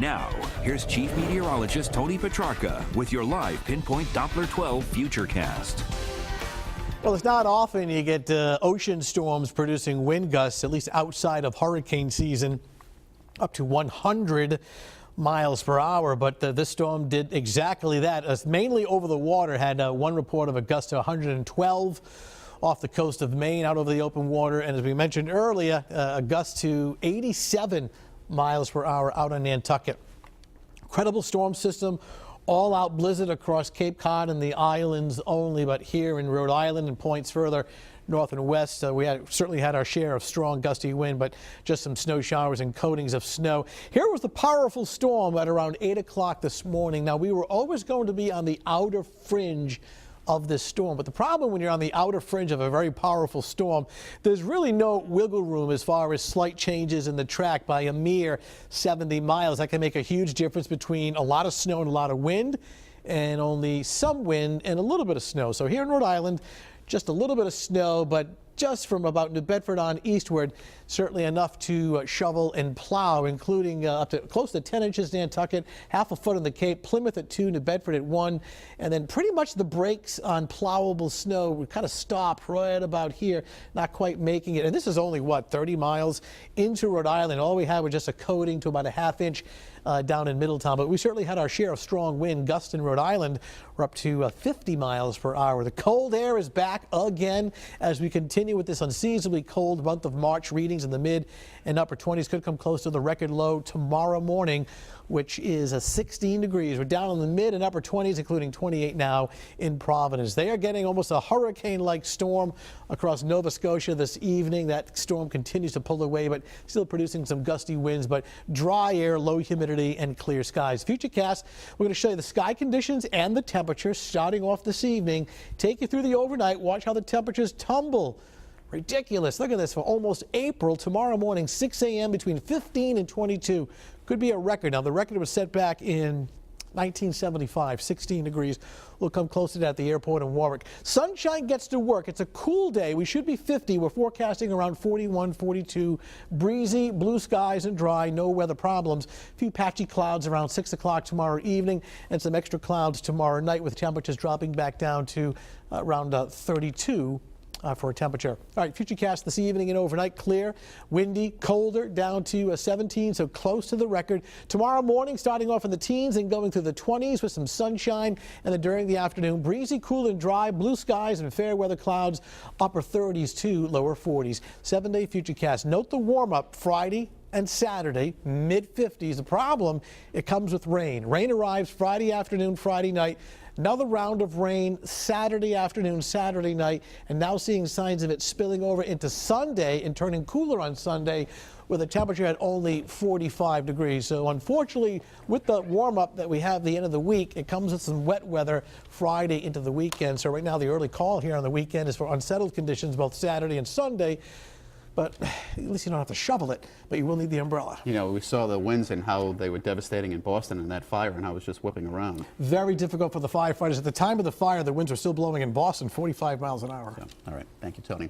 Now, here's Chief Meteorologist Tony Petrarca with your live Pinpoint Doppler 12 Futurecast. Well, it's not often you get ocean storms producing wind gusts, at least outside of hurricane season, up to 100 miles per hour. But this storm did exactly that. Mainly over the water, had one report of a gust to 112 off the coast of Maine, out over the open water. And as we mentioned earlier, a gust to 87 miles per hour out on Nantucket. Incredible storm system. All-out blizzard across Cape Cod and the islands only, but here in Rhode Island and points further north and west, we certainly had our share of strong gusty wind, but just some snow showers and coatings of snow. Here was the powerful storm at around 8 o'clock this morning. Now, we were always going to be on the outer fringe of this storm, but the problem when you're on the outer fringe of a very powerful storm, there's really no wiggle room as far as slight changes in the track by a mere 70 miles. That can make a huge difference between a lot of snow and a lot of wind, and only some wind and a little bit of snow. So here in Rhode Island, just a little bit of snow, but just from about New Bedford on eastward, certainly enough to shovel and plow, including up to close to 10 inches Nantucket, half a foot on the Cape, Plymouth at 2, New Bedford at 1, and then pretty much the brakes on plowable snow would kind of stop right about here, not quite making it. And this is only, what, 30 miles into Rhode Island. All we had was just a coating to about a half inch down in Middletown, but we certainly had our share of strong wind gusts in Rhode Island. We're up to 50 miles per hour. The cold air is back again as we continue with this unseasonably cold month of March. Readings in the mid and upper 20s could come close to the record low tomorrow morning, which is 16 degrees. We're down in the mid and upper 20s, including 28 now in Providence. They are getting almost a hurricane-like storm across Nova Scotia this evening. That storm continues to pull away, but still producing some gusty winds, but dry air, low humidity, and clear skies. Futurecast, we're going to show you the sky conditions and the temperatures starting off this evening. Take you through the overnight. Watch how the temperatures tumble. Ridiculous. Look at this for almost April. Tomorrow morning, 6 a.m. between 15 and 22. Could be a record. Now, the record was set back in 1975, 16 degrees. We'll come close to that at the airport in Warwick. Sunshine gets to work. It's a cool day. We should be 50. We're forecasting around 41, 42. Breezy, blue skies and dry. No weather problems. A few patchy clouds around 6 o'clock tomorrow evening and some extra clouds tomorrow night with temperatures dropping back down to around 32. For a temperature. All right, Futurecast this evening and overnight, clear, windy, colder, down to 17, so close to the record. Tomorrow morning, starting off in the teens and going through the 20s with some sunshine, and then during the afternoon, breezy, cool and dry, blue skies and fair weather clouds, upper 30s to lower 40s. 7-day Futurecast. Note the warm-up Friday and Saturday, mid-50s. The problem, it comes with rain. Rain arrives Friday afternoon, Friday night. Another round of rain Saturday afternoon, Saturday night, and now seeing signs of it spilling over into Sunday and turning cooler on Sunday with a temperature at only 45 degrees. So unfortunately, with the warm-up that we have the end of the week, it comes with some wet weather Friday into the weekend. So right now, the early call here on the weekend is for unsettled conditions both Saturday and Sunday. But at least you don't have to shovel it, but you will need the umbrella. You know, we saw the winds and how they were devastating in Boston in that fire and how it was just whipping around. Very difficult for the firefighters. At the time of the fire, the winds were still blowing in Boston, 45 miles an hour. So, all right. Thank you, Tony.